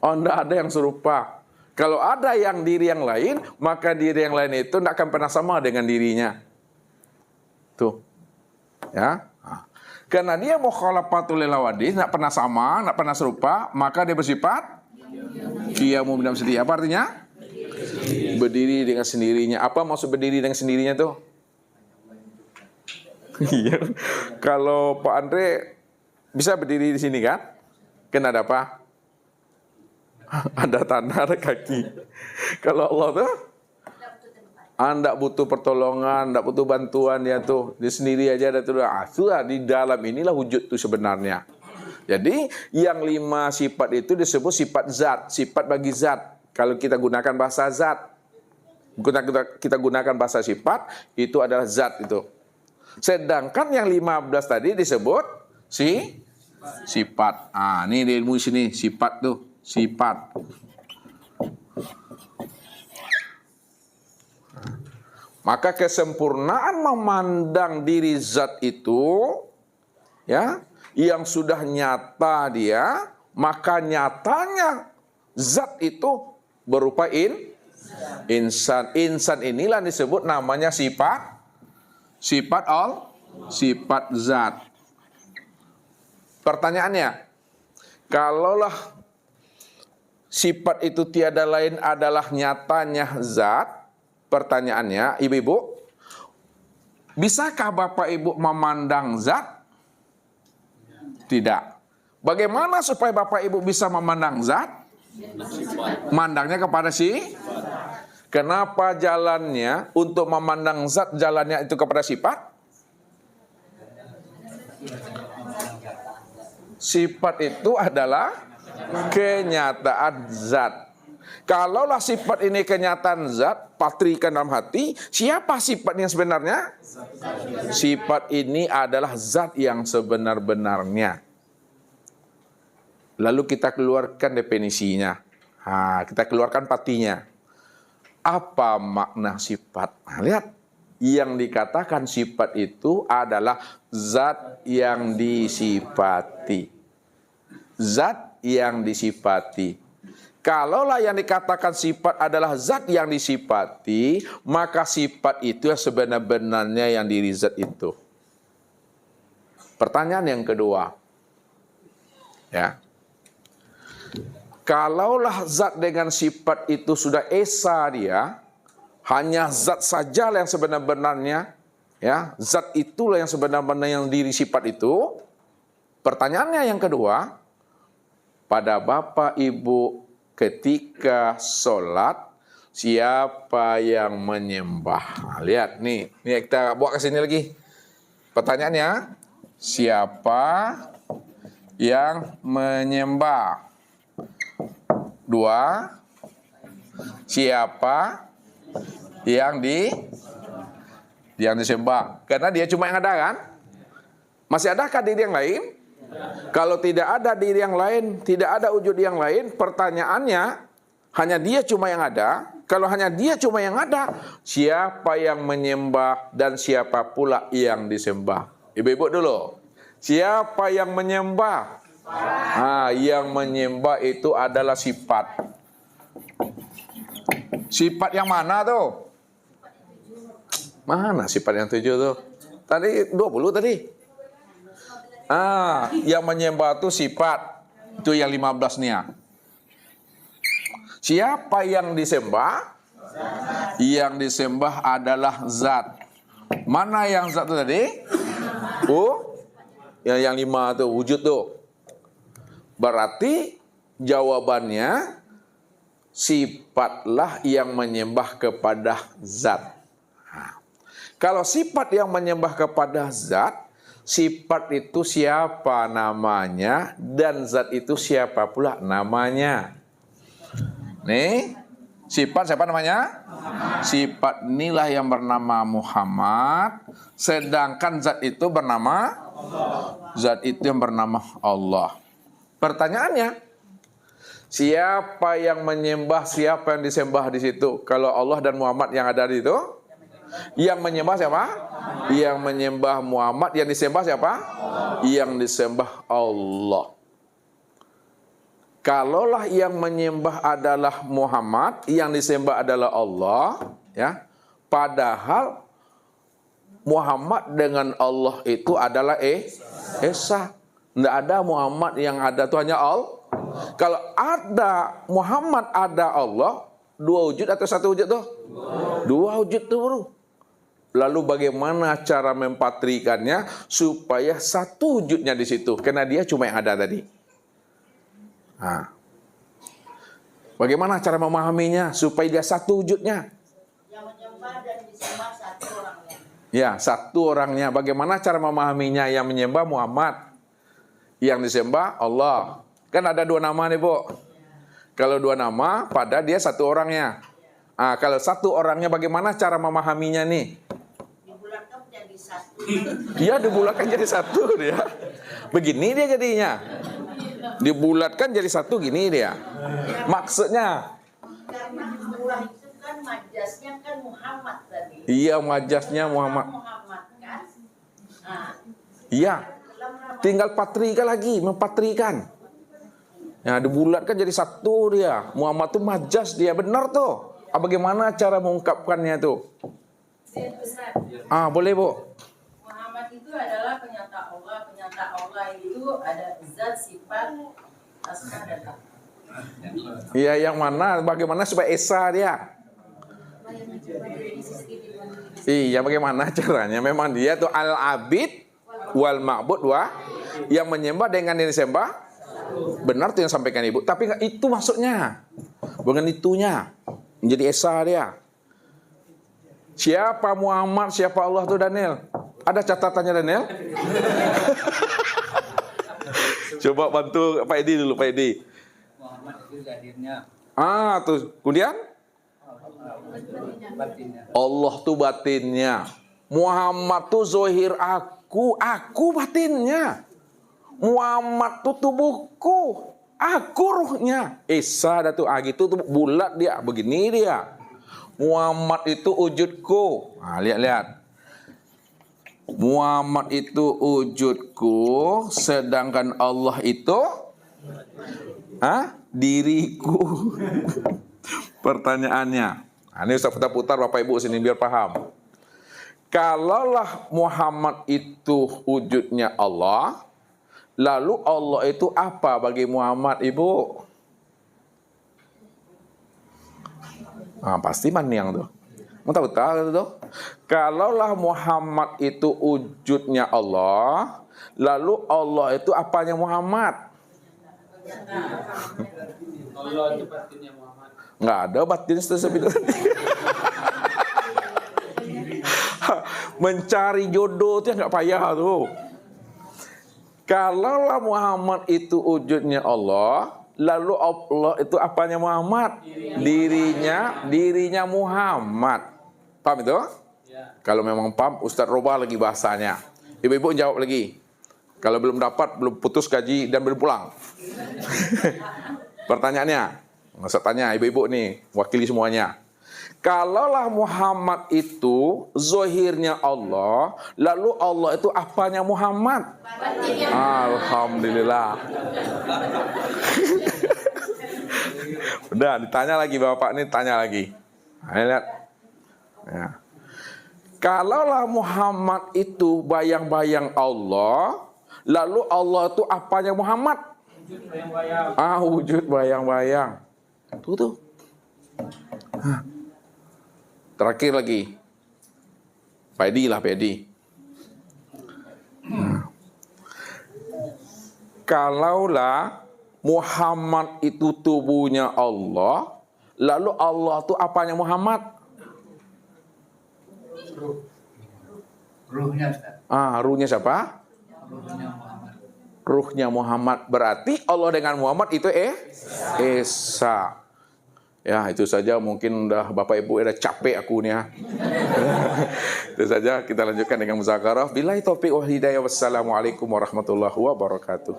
Oh, tidak ada yang serupa. Kalau ada yang diri yang lain, maka diri yang lain itu tidak akan pernah sama dengan dirinya. Tuh. Ya. Karena dia mukhalafatul lil hawadits, tidak pernah sama, tidak pernah serupa, maka dia bersifat qiyamun binafsihi. Apa artinya? Berdiri dengan sendirinya. Apa maksud berdiri dengan sendirinya tuh? Iya. Kalau Pak Andre bisa berdiri di sini kan? Kan ada apa? Ada tanah, ada kaki. Kalau Allah tuh Anda butuh pertolongan, tidak butuh bantuan ya tuh. Dia sendiri aja ada tuh. Sudah di dalam inilah wujud itu sebenarnya. Jadi yang 5 sifat itu disebut sifat zat, sifat bagi zat. Kalau kita gunakan bahasa zat, kita gunakan bahasa sifat, itu adalah zat itu. Sedangkan yang 15 tadi disebut sifat. Ini di ilmu sini sifat tuh, sifat. Maka kesempurnaan memandang diri zat itu, ya, yang sudah nyata dia, maka nyatanya zat itu berupa insan. Insan inilah disebut namanya sifat zat. Pertanyaannya, kalaulah sifat itu tiada lain adalah nyatanya zat, pertanyaannya, ibu-ibu, bisakah Bapak Ibu memandang zat? Tidak. Bagaimana supaya Bapak Ibu bisa memandang zat? Mandangnya kepada Kenapa jalannya untuk memandang zat, jalannya itu kepada sifat? Sifat itu adalah kenyataan zat. Kalaulah sifat ini kenyataan zat, patrikan dalam hati, siapa sifatnya sebenarnya? Sifat ini adalah zat yang sebenar-benarnya. Lalu kita keluarkan definisinya. Kita keluarkan patinya. Apa makna sifat? Lihat, yang dikatakan sifat itu adalah zat yang disifati. Zat yang disifati. Kalaulah yang dikatakan sifat adalah zat yang disifati, maka sifat itu sebenar-benarnya yang diri zat itu. Pertanyaan yang kedua, ya, kalaulah zat dengan sifat itu sudah esa dia, hanya zat saja yang sebenar-benarnya, ya, zat itulah yang sebenar-benarnya yang diri sifat itu. Pertanyaannya yang kedua, pada Bapak Ibu ketika sholat, siapa yang menyembah? Lihat nih kita bawa ke sini lagi. Pertanyaannya, siapa yang menyembah? 2, siapa yang disembah? Karena dia cuma yang ada kan? Masih adakah diri yang lain? Kalau tidak ada diri yang lain, tidak ada wujud yang lain, pertanyaannya hanya dia cuma yang ada. Kalau hanya dia cuma yang ada, siapa yang menyembah dan siapa pula yang disembah? Ibu-ibu dulu. Siapa yang menyembah? Yang menyembah itu adalah sifat. Sifat yang mana tuh? Mana sifat yang 7 tuh? Tadi 20 tadi. Yang menyembah itu sifat. Itu yang 15 nih ya. Siapa yang disembah? Yang disembah adalah zat. Mana yang zat itu tadi? Yang 5 tuh, wujud tuh. Berarti jawabannya sifatlah yang menyembah kepada zat. Kalau sifat yang menyembah kepada zat, sifat itu siapa namanya dan zat itu siapa pula namanya. Nih, sifat siapa namanya? Sifat inilah yang bernama Muhammad, sedangkan zat itu bernama zat itu yang bernama Allah. Pertanyaannya, siapa yang menyembah, siapa yang disembah di situ? Kalau Allah dan Muhammad yang ada di situ, yang menyembah siapa? Yang menyembah Muhammad, yang disembah siapa? Yang disembah Allah. Kalaulah yang menyembah adalah Muhammad, yang disembah adalah Allah, ya. Padahal Muhammad dengan Allah itu adalah Esa. Tidak ada Muhammad, yang ada itu hanya Allah. Kalau ada Muhammad, ada Allah, dua wujud atau satu wujud tuh? Dua wujud tuh, bro. Lalu bagaimana cara mempatrikannya supaya satu wujudnya di situ? Karena dia cuma yang ada tadi. Nah, bagaimana cara memahaminya supaya dia satu wujudnya? Yang menyembah dan disembah satu orangnya. Ya, satu orangnya. Bagaimana cara memahaminya? Yang menyembah Muhammad, yang disembah Allah. Kan ada dua nama nih, Bu. Kalau dua nama, pada dia satu orangnya. Kalau satu orangnya, bagaimana cara memahaminya nih? Dibulatkan menjadi satu. Iya, dibulatkan jadi satu dia. Begini dia jadinya. Dibulatkan jadi satu, gini dia. Maksudnya? Karena Allah itu kan majasnya kan Muhammad tadi. Iya, majasnya Muhammad. Muhammad kan. Nah, Iya. dalam nama Tinggal patrikan lagi, mempatrikan. Ya, dibulatkan jadi satu dia. Muhammad itu majas dia, benar tuh. Bagaimana cara mengungkapkannya tuh? Boleh, Bu. Muhammad itu adalah penyata Allah. Penyata Allah itu ada zat, sifat, asma dan nama. Iya, yang mana? Bagaimana supaya Esa dia? Iya, bagaimana caranya? Memang dia tuh al-abid wal ma'bud wa, yang menyembah dengan yang disembah. Benar tuh yang sampaikan Ibu. Tapi nggak itu maksudnya. Bukan itunya. Menjadi Esa dia. Siapa Muhammad, siapa Allah tuh, Daniel? Ada catatannya, Daniel? Coba bantu Pak Edi dulu, Pak Edi. Muhammad itu zahirnya, Tuh. Kemudian? batinnya. Allah tuh batinnya. Muhammad tuh zohir aku batinnya. Muhammad tuh tubuhku, aku ruhnya. Esa dah tuh, gitu tuh bulat dia, begini dia. Muhammad itu wujudku. Lihat. Muhammad itu wujudku, sedangkan Allah itu diriku. Pertanyaannya, ini Ustaz putar-putar Bapak Ibu sini biar paham. Kalaulah Muhammad itu wujudnya Allah, lalu Allah itu apa bagi Muhammad, Ibu? Pasti maniang tuh. Mau tahu tuh? Kalaulah Muhammad itu wujudnya Allah, lalu Allah itu apanya Muhammad? Allah itu batinnya Muhammad. Nggak ada batin tersebut. Mencari jodoh itu nggak payah tuh. Kalaulah Muhammad itu wujudnya Allah, lalu Allah itu apanya Muhammad? Dirinya Muhammad. Paham itu? Ya. Kalau memang paham, Ustadz robah lagi bahasanya. Ibu-ibu jawab lagi. Kalau belum dapat, belum putus gaji dan belum pulang. Pertanyaannya, Ustadz tanya ibu-ibu nih, wakili semuanya. Kalaulah Muhammad itu zohirnya Allah, lalu Allah itu apanya Muhammad? Alhamdulillah. Udah, ditanya lagi Bapak nih, tanya lagi. Ayo lihat. Ya. Kalaulah Muhammad itu bayang-bayang Allah, lalu Allah itu apanya Muhammad? Wujud bayang-bayang. Wujud bayang-bayang. Tuh. Terakhir lagi. Pak Edi. Kalaulah Muhammad itu tubuhnya Allah, lalu Allah itu apanya Muhammad? Ruhnya, Ustaz. Ruhnya siapa? Ruhnya Muhammad. Ruhnya Muhammad. Berarti Allah dengan Muhammad itu Esa. Ya, itu saja, mungkin udah Bapak Ibu udah capek aku nih ya. Itu saja, kita lanjutkan dengan muzakarah. Billahi taufiq wal hidayah. Wassalamualaikum warahmatullahi wabarakatuh.